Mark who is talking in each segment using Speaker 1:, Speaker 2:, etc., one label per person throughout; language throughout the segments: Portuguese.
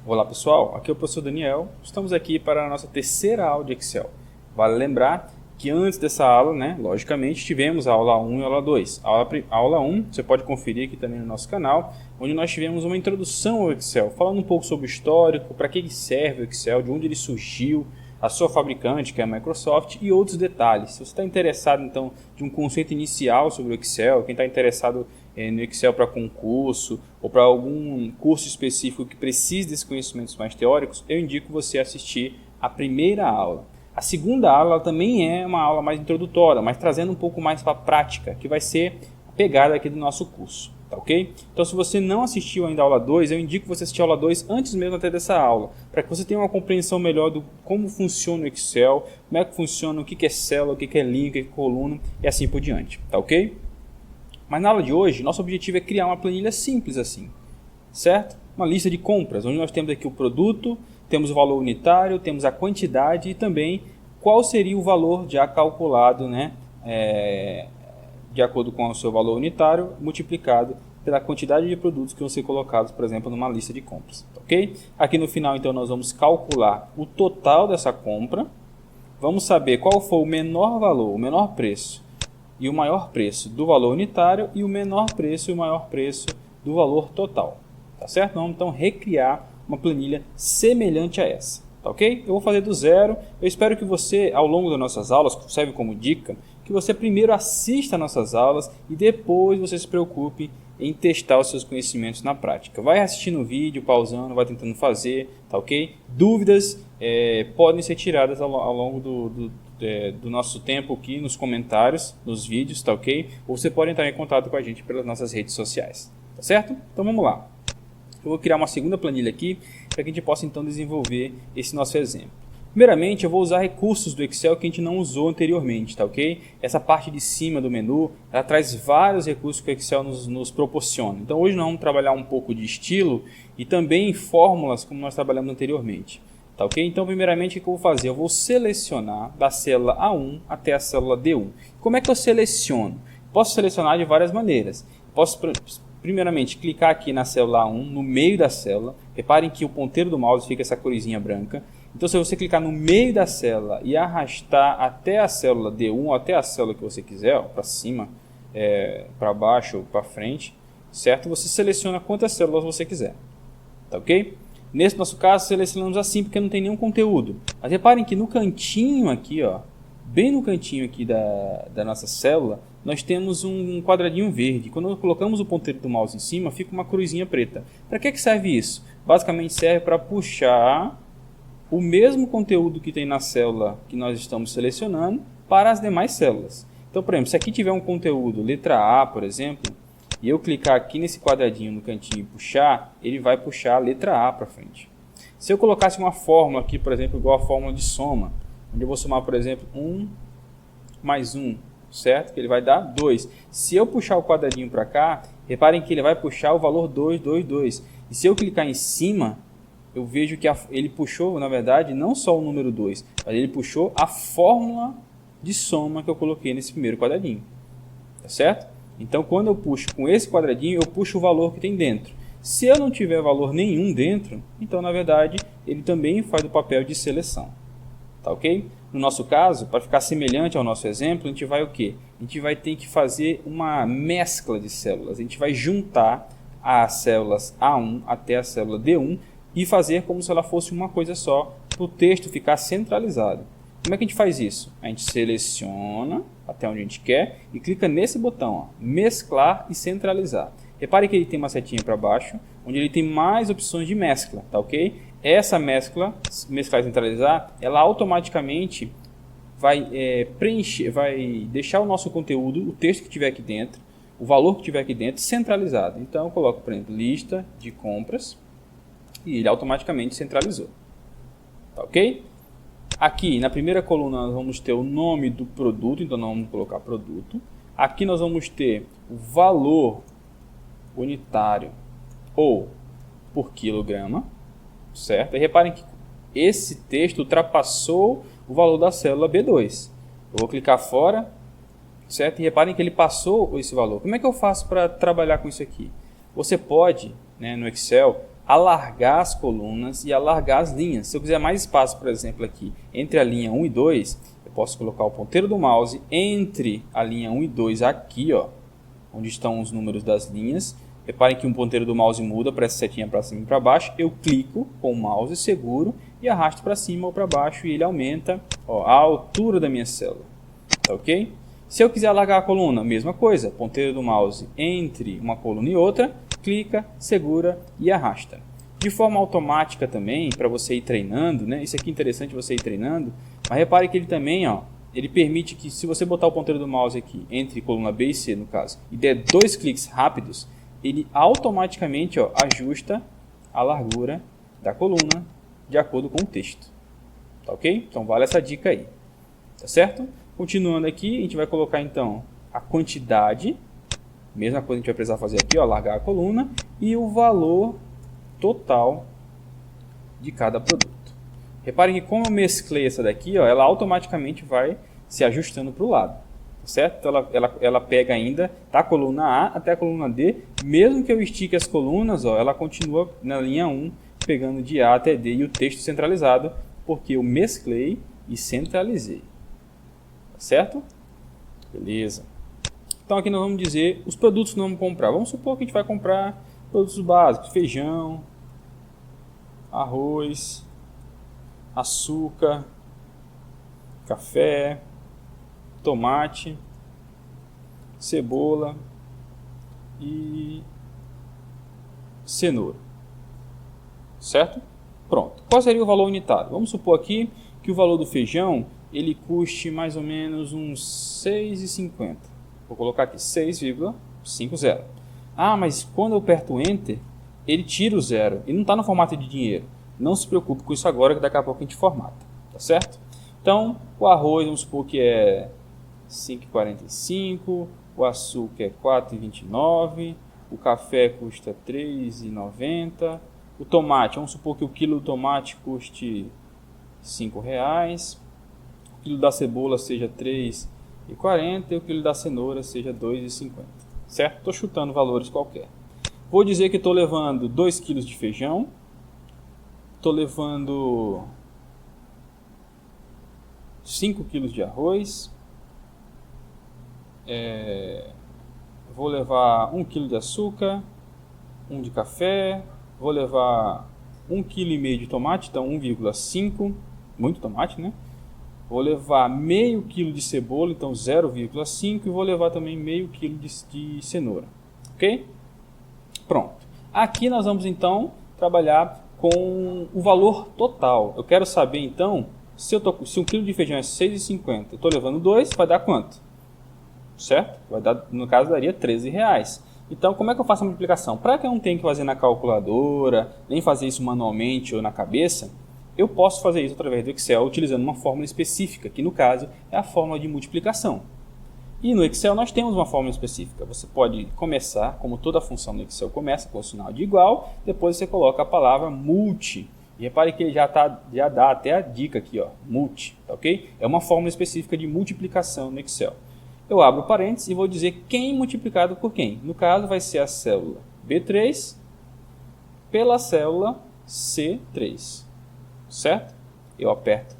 Speaker 1: Olá pessoal, aqui é o professor Daniel. Estamos aqui para a nossa terceira aula de Excel. Vale lembrar que antes dessa aula, logicamente, tivemos a aula 1 e a aula 2. A aula 1 você pode conferir aqui também no nosso canal, onde nós tivemos uma introdução ao Excel, falando um pouco sobre o histórico, para que serve o Excel, de onde ele surgiu, a sua fabricante, que é a Microsoft, e outros detalhes. Se você está interessado, então, de um conceito inicial sobre o Excel, quem está interessado no Excel para concurso ou para algum curso específico que precise desses conhecimentos mais teóricos, eu indico você assistir a primeira aula. A segunda aula também é uma aula mais introdutória, mas trazendo um pouco mais para a prática, que vai ser a pegada aqui do nosso curso. Tá ok? Então, se você não assistiu ainda a aula 2, eu indico você assistir a aula 2 antes mesmo até dessa aula, para que você tenha uma compreensão melhor do como funciona o Excel, como é que funciona, o que é célula, o que é linha, o que é coluna e assim por diante. Tá ok? Mas na aula de hoje, nosso objetivo é criar uma planilha simples assim, certo? Uma lista de compras, onde nós temos aqui o produto, temos o valor unitário, temos a quantidade e também qual seria o valor já calculado, de acordo com o seu valor unitário, multiplicado pela quantidade de produtos que vão ser colocados, por exemplo, numa lista de compras. Ok? Aqui no final, então, nós vamos calcular o total dessa compra. Vamos saber qual foi o menor valor, o menor preço e o maior preço do valor unitário e o menor preço e o maior preço do valor total. Tá certo? Vamos, então, recriar uma planilha semelhante a essa. Tá ok? Eu vou fazer do zero. Eu espero que você, ao longo das nossas aulas, que serve como dica, que você primeiro assista nossas aulas e depois você se preocupe em testar os seus conhecimentos na prática. Vai assistindo o vídeo, pausando, vai tentando fazer, tá ok? Dúvidas podem ser tiradas ao longo do nosso tempo aqui nos comentários, nos vídeos, tá ok? Ou você pode entrar em contato com a gente pelas nossas redes sociais, tá certo? Então vamos lá. Eu vou criar uma segunda planilha aqui para que a gente possa então desenvolver esse nosso exemplo. Primeiramente, eu vou usar recursos do Excel que a gente não usou anteriormente, tá ok? Essa parte de cima do menu, ela traz vários recursos que o Excel nos proporciona. Então, hoje nós vamos trabalhar um pouco de estilo e também fórmulas, como nós trabalhamos anteriormente, tá ok? Então, primeiramente, o que eu vou fazer? Eu vou selecionar da célula A1 até a célula D1. Como é que eu seleciono? Posso selecionar de várias maneiras. Posso, primeiramente, clicar aqui na célula A1, no meio da célula. Reparem que o ponteiro do mouse fica essa corzinha branca. Então, se você clicar no meio da célula e arrastar até a célula D1, até a célula que você quiser, para cima, para baixo ou para frente, certo? Você seleciona quantas células você quiser, tá ok? Nesse nosso caso, selecionamos assim porque não tem nenhum conteúdo. Mas reparem que no cantinho aqui, ó, bem no cantinho aqui da nossa célula, nós temos um quadradinho verde. Quando colocamos o ponteiro do mouse em cima, fica uma cruzinha preta. Para que serve isso? Basicamente serve para puxar o mesmo conteúdo que tem na célula que nós estamos selecionando para as demais células. Então, por exemplo, se aqui tiver um conteúdo, letra A, por exemplo, e eu clicar aqui nesse quadradinho no cantinho e puxar, ele vai puxar a letra A para frente. Se eu colocasse uma fórmula aqui, por exemplo, igual a fórmula de soma, onde eu vou somar, por exemplo, 1 mais 1, certo? Que ele vai dar 2. Se eu puxar o quadradinho para cá, reparem que ele vai puxar o valor 2, 2, 2. E se eu clicar em cima, eu vejo que ele puxou, na verdade, não só o número 2, mas ele puxou a fórmula de soma que eu coloquei nesse primeiro quadradinho. Tá certo? Então, quando eu puxo com esse quadradinho, eu puxo o valor que tem dentro. Se eu não tiver valor nenhum dentro, então, na verdade, ele também faz o papel de seleção. Tá ok? No nosso caso, para ficar semelhante ao nosso exemplo, a gente vai o quê? A gente vai ter que fazer uma mescla de células. A gente vai juntar as células A1 até a célula D1 e fazer como se ela fosse uma coisa só, para o texto ficar centralizado. Como é que a gente faz isso? A gente seleciona até onde a gente quer e clica nesse botão, ó, mesclar e centralizar. Repare que ele tem uma setinha para baixo, onde ele tem mais opções de mescla, tá ok? Essa mesclar e centralizar, ela automaticamente vai preencher, vai deixar o nosso conteúdo, o texto que tiver aqui dentro, o valor que tiver aqui dentro, centralizado. Então eu coloco, por exemplo, lista de compras, e ele automaticamente centralizou. Tá ok? Aqui na primeira coluna nós vamos ter o nome do produto, então nós vamos colocar produto. Aqui nós vamos ter o valor unitário ou por quilograma, certo? E reparem que esse texto ultrapassou o valor da célula B2. Eu vou clicar fora, certo? E reparem que ele passou esse valor. Como é que eu faço para trabalhar com isso aqui? Você pode, no Excel, alargar as colunas e alargar as linhas. Se eu quiser mais espaço, por exemplo, aqui entre a linha 1 e 2, eu posso colocar o ponteiro do mouse entre a linha 1 e 2 aqui, ó, onde estão os números das linhas. Reparem que o ponteiro do mouse muda para essa setinha para cima e para baixo. Eu clico com o mouse, seguro e arrasto para cima ou para baixo e ele aumenta, ó, a altura da minha célula. Tá ok? Se eu quiser alargar a coluna, mesma coisa. Ponteiro do mouse entre uma coluna e outra, clica, segura e arrasta. De forma automática também, para você ir treinando, né? Isso aqui é interessante você ir treinando. Mas repare que ele também, ó, ele permite que se você botar o ponteiro do mouse aqui entre coluna B e C, no caso, e der 2 cliques rápidos, ele automaticamente, ó, ajusta a largura da coluna de acordo com o texto. Tá ok? Então vale essa dica aí. Tá certo? Continuando aqui, a gente vai colocar então a quantidade, mesma coisa que a gente vai precisar fazer aqui, ó, largar a coluna, e o valor total de cada produto. Reparem que como eu mesclei essa daqui, ó, ela automaticamente vai se ajustando para o lado. Certo? Então ela pega ainda da coluna A até a coluna D, mesmo que eu estique as colunas, ó, ela continua na linha 1, pegando de A até D e o texto centralizado, porque eu mesclei e centralizei. Certo? Beleza. Então aqui nós vamos dizer os produtos que nós vamos comprar. Vamos supor que a gente vai comprar produtos básicos, feijão, arroz, açúcar, café, tomate, cebola e cenoura. Certo? Pronto. Qual seria o valor unitário? Vamos supor aqui que o valor do feijão ele custe mais ou menos uns R$ 6,50. Vou colocar aqui 6,50. Ah, mas quando eu aperto Enter, ele tira o zero e não está no formato de dinheiro. Não se preocupe com isso agora, que daqui a pouco a gente formata. Tá certo? Então, o arroz, vamos supor que é 5,45, o açúcar é 4,29, o café custa 3,90, o tomate, vamos supor que o quilo do tomate custe R$5, o quilo da cebola seja 3,40 e o quilo da cenoura seja 2,50, certo? Estou chutando valores qualquer. Vou dizer que estou levando 2 quilos de feijão, estou levando 5 quilos de arroz, vou levar 1 kg de açúcar, 1 de café, vou levar 1,5 kg de tomate, então 1,5, muito tomate, né? Vou levar meio quilo de cebola, então 0,5, e vou levar também meio quilo de cenoura, ok? Pronto. Aqui nós vamos então trabalhar com o valor total. Eu quero saber então, se 1 kg de feijão é 6,50, eu estou levando 2, vai dar quanto? Certo? Vai dar, no caso daria R$13. Então como é que eu faço a multiplicação? Para que eu não tenha que fazer na calculadora, nem fazer isso manualmente ou na cabeça, eu posso fazer isso através do Excel utilizando uma fórmula específica, que no caso é a fórmula de multiplicação. E no Excel nós temos uma fórmula específica. Você pode começar, como toda função no Excel começa com o sinal de igual, depois você coloca a palavra multi. E repare que ele já dá até a dica aqui, ó, multi, tá ok? É uma fórmula específica de multiplicação no Excel. Eu abro parênteses e vou dizer quem multiplicado por quem. No caso vai ser a célula B3 pela célula C3. Certo? Eu aperto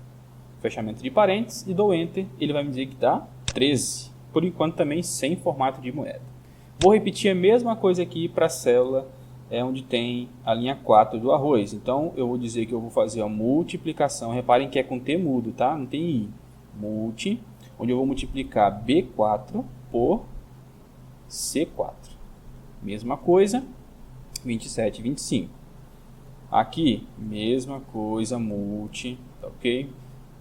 Speaker 1: fechamento de parênteses e dou Enter. Ele vai me dizer que dá 13. Por enquanto também sem formato de moeda. Vou repetir a mesma coisa aqui para a célula onde tem a linha 4 do arroz. Então eu vou dizer que eu vou fazer a multiplicação. Reparem que é com T mudo, tá? Não tem I. Multi, onde eu vou multiplicar B4 por C4. Mesma coisa, 27 e 25. Aqui, mesma coisa, multi, tá ok?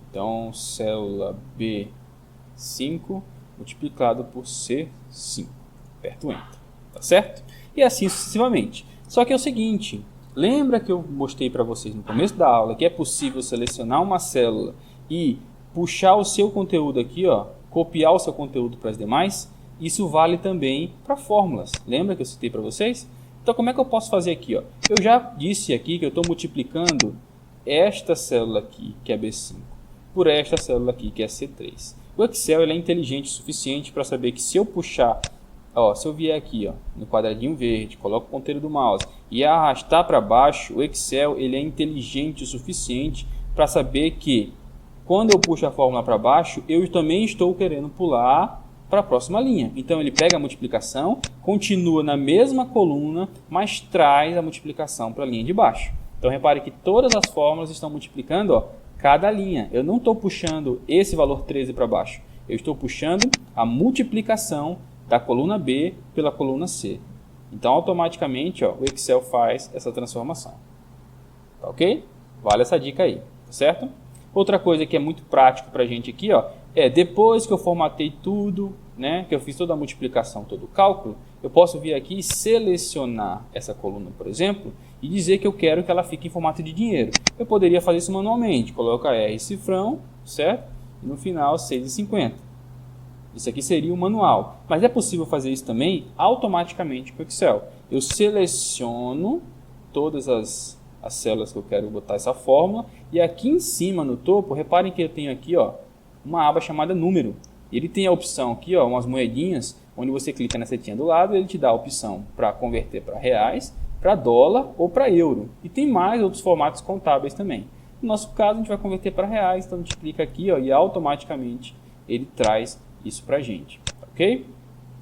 Speaker 1: Então, célula B5 multiplicado por C5. Aperto Enter, tá certo? E assim sucessivamente. Só que é o seguinte, lembra que eu mostrei para vocês no começo da aula que é possível selecionar uma célula e puxar o seu conteúdo aqui, ó, copiar o seu conteúdo para as demais? Isso vale também para fórmulas. Lembra que eu citei para vocês? Então, como é que eu posso fazer aqui? Ó? Eu já disse aqui que eu estou multiplicando esta célula aqui, que é B5, por esta célula aqui, que é C3. O Excel ele é inteligente o suficiente para saber que se eu puxar, ó, se eu vier aqui, ó, no quadradinho verde, coloco o ponteiro do mouse e arrastar para baixo, o Excel ele é inteligente o suficiente para saber que quando eu puxo a fórmula para baixo, eu também estou querendo pular para a próxima linha. Então ele pega a multiplicação, continua na mesma coluna, mas traz a multiplicação para a linha de baixo. Então repare que todas as fórmulas estão multiplicando, ó, cada linha. Eu não estou puxando esse valor 13 para baixo. Eu estou puxando a multiplicação da coluna B pela coluna C. Então automaticamente, ó, o Excel faz essa transformação. Tá ok? Vale essa dica aí, tá certo? Outra coisa que é muito prático para a gente aqui, ó, é depois que eu formatei tudo, né, que eu fiz toda a multiplicação, todo o cálculo, eu posso vir aqui e selecionar essa coluna, por exemplo, e dizer que eu quero que ela fique em formato de dinheiro. Eu poderia fazer isso manualmente, colocar R cifrão, certo? E no final 6,50. Isso aqui seria o manual, mas é possível fazer isso também automaticamente com o Excel. Eu seleciono todas as células que eu quero botar essa fórmula e aqui em cima no topo, reparem que eu tenho aqui, ó, uma aba chamada número. Ele tem a opção aqui, ó, umas moedinhas, onde você clica na setinha do lado, ele te dá a opção para converter para reais, para dólar ou para euro. E tem mais outros formatos contábeis também. No nosso caso, a gente vai converter para reais, então a gente clica aqui, ó, e automaticamente ele traz isso para a gente, ok?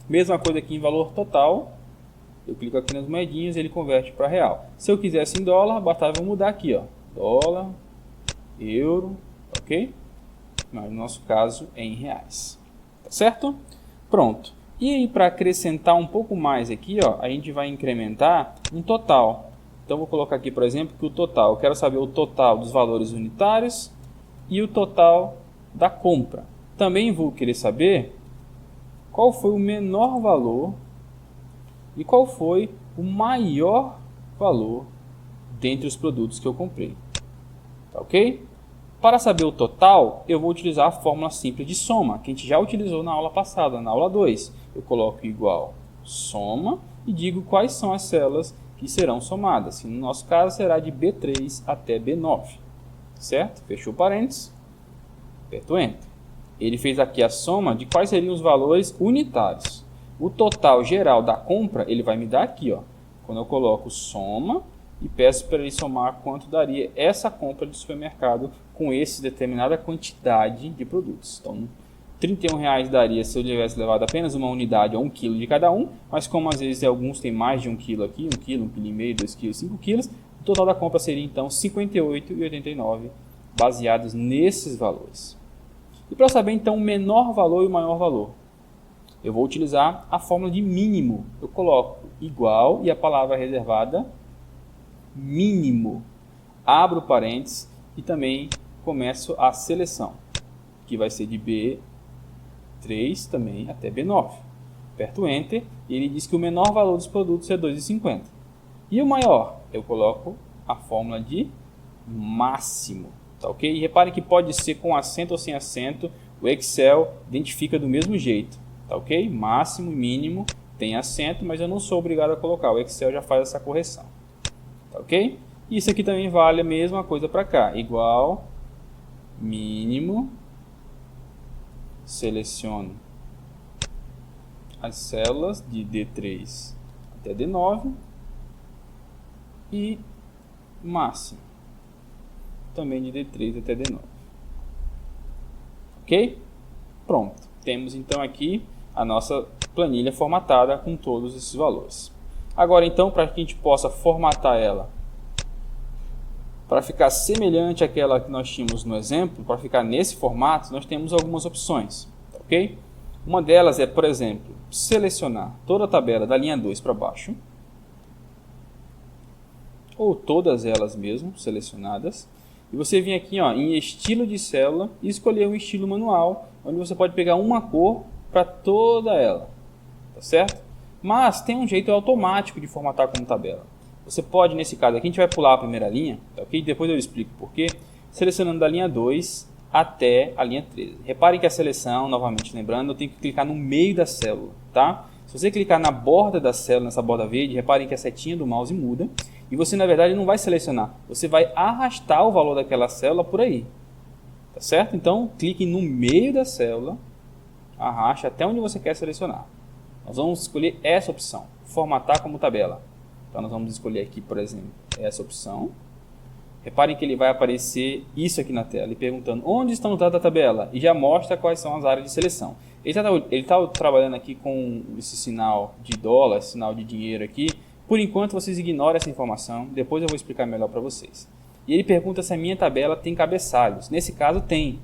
Speaker 1: Mesma coisa aqui em valor total, eu clico aqui nas moedinhas e ele converte para real. Se eu quisesse em dólar, bastava eu mudar aqui, ó, dólar, euro, ok? Mas no nosso caso é em reais, tá certo? Pronto. E aí para acrescentar um pouco mais aqui, ó, a gente vai incrementar um total. Então vou colocar aqui, por exemplo, que o total, eu quero saber o total dos valores unitários e o total da compra. Também vou querer saber qual foi o menor valor e qual foi o maior valor dentre os produtos que eu comprei. Tá ok? Para saber o total, eu vou utilizar a fórmula simples de soma, que a gente já utilizou na aula passada, na aula 2. Eu coloco igual soma e digo quais são as células que serão somadas. No nosso caso, será de B3 até B9. Certo? Fechou parênteses. Aperto Enter. Ele fez aqui a soma de quais seriam os valores unitários. O total geral da compra, ele vai me dar aqui, ó. Quando eu coloco soma e peço para ele somar quanto daria essa compra de supermercado com essa determinada quantidade de produtos. Então, R$31 daria se eu tivesse levado apenas uma unidade ou 1 kg de cada um, mas como às vezes alguns têm mais de 1 kg aqui, 1 kg, 1,5 kg, 2 kg, 5 kg, o total da compra seria então R$ 58,89, baseados nesses valores. E para saber então o menor valor e o maior valor, eu vou utilizar a fórmula de mínimo. Eu coloco igual e a palavra reservada mínimo. Abro parênteses e também começo a seleção, que vai ser de B3 também até B9. Aperto Enter e ele diz que o menor valor dos produtos é R$ 2,50. E o maior? Eu coloco a fórmula de máximo. Tá ok? E reparem que pode ser com acento ou sem acento, o Excel identifica do mesmo jeito. Tá ok? Máximo e mínimo tem acento, mas eu não sou obrigado a colocar. O Excel já faz essa correção. Tá ok? Isso aqui também vale a mesma coisa para cá. Igual, mínimo, seleciono as células de D3 até D9 e máximo. Também de D3 até D9. Ok? Pronto. Temos então aqui a nossa planilha formatada com todos esses valores. Agora então, para que a gente possa formatar ela para ficar semelhante àquela que nós tínhamos no exemplo, para ficar nesse formato, nós temos algumas opções. Ok? Uma delas é, por exemplo, selecionar toda a tabela da linha 2 para baixo, ou todas elas mesmo selecionadas. E você vem aqui, ó, em estilo de célula e escolher um estilo manual, onde você pode pegar uma cor para toda ela, tá certo? Mas tem um jeito automático de formatar como tabela. Você pode, nesse caso aqui, a gente vai pular a primeira linha, tá ok? Depois eu explico por quê. Selecionando da linha 2 até a linha 13. Reparem que a seleção, novamente lembrando, eu tenho que clicar no meio da célula, tá? Se você clicar na borda da célula, nessa borda verde, reparem que a setinha do mouse muda. E você, na verdade, não vai selecionar. Você vai arrastar o valor daquela célula por aí. Tá certo? Então, clique no meio da célula. Arraste até onde você quer selecionar. Nós vamos escolher essa opção. Formatar como tabela. Então nós vamos escolher aqui, por exemplo, essa opção. Reparem que ele vai aparecer isso aqui na tela, ele perguntando onde estão os dados da tabela e já mostra quais são as áreas de seleção. Ele está trabalhando aqui com esse sinal de dólar, sinal de dinheiro aqui. Por enquanto vocês ignorem essa informação, depois eu vou explicar melhor para vocês. E ele pergunta se a minha tabela tem cabeçalhos. Nesse caso tem.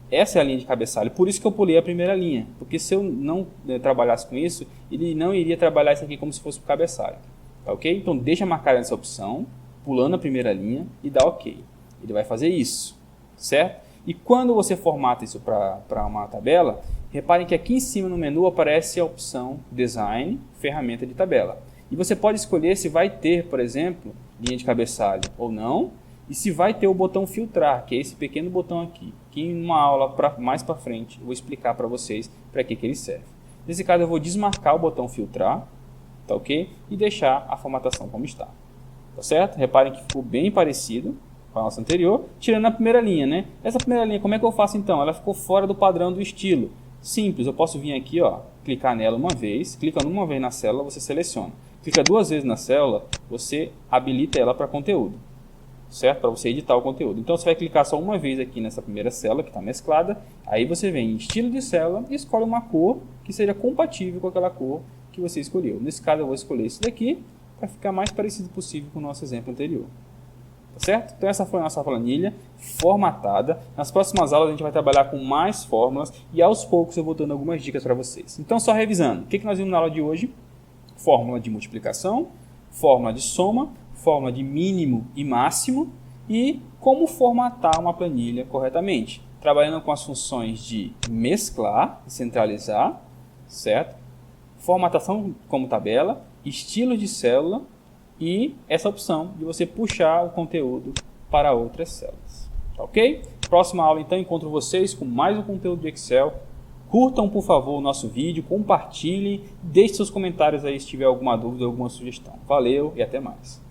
Speaker 1: Essa é a linha de cabeçalho, por isso que eu pulei a primeira linha. Porque se eu não trabalhasse com isso, ele não iria trabalhar isso aqui como se fosse o cabeçalho. Tá ok? Então deixa marcar essa opção, pulando a primeira linha e dá ok. Ele vai fazer isso, certo? E quando você formata isso para uma tabela, reparem que aqui em cima no menu aparece a opção Design, Ferramenta de Tabela. E você pode escolher se vai ter, por exemplo, linha de cabeçalho ou não, e se vai ter o botão filtrar, que é esse pequeno botão aqui, que em uma aula mais para frente eu vou explicar para vocês para que ele serve. Nesse caso eu vou desmarcar o botão filtrar, tá ok? E deixar a formatação como está. Tá certo? Reparem que ficou bem parecido com a nossa anterior, tirando a primeira linha, né? Essa primeira linha, como é que eu faço então? Ela ficou fora do padrão do estilo. Simples, eu posso vir aqui, ó, clicar nela uma vez, clicando uma vez na célula, você seleciona. Clica duas vezes na célula, você habilita ela para conteúdo, certo? Para você editar o conteúdo. Então você vai clicar só uma vez aqui nessa primeira célula que está mesclada, aí você vem em estilo de célula e escolhe uma cor que seja compatível com aquela cor que você escolheu. Nesse caso eu vou escolher esse daqui, para ficar mais parecido possível com o nosso exemplo anterior. Tá certo? Então essa foi a nossa planilha formatada. Nas próximas aulas a gente vai trabalhar com mais fórmulas e aos poucos eu vou dando algumas dicas para vocês. Então só revisando, o que nós vimos na aula de hoje? Fórmula de multiplicação, fórmula de soma, fórmula de mínimo e máximo e como formatar uma planilha corretamente. Trabalhando com as funções de mesclar e centralizar, certo? Formatação como tabela, estilo de célula e essa opção de você puxar o conteúdo para outras células. Tá ok? Próxima aula então encontro vocês com mais um conteúdo de Excel. Curtam por favor o nosso vídeo, compartilhem, deixe seus comentários aí se tiver alguma dúvida ou alguma sugestão. Valeu e até mais.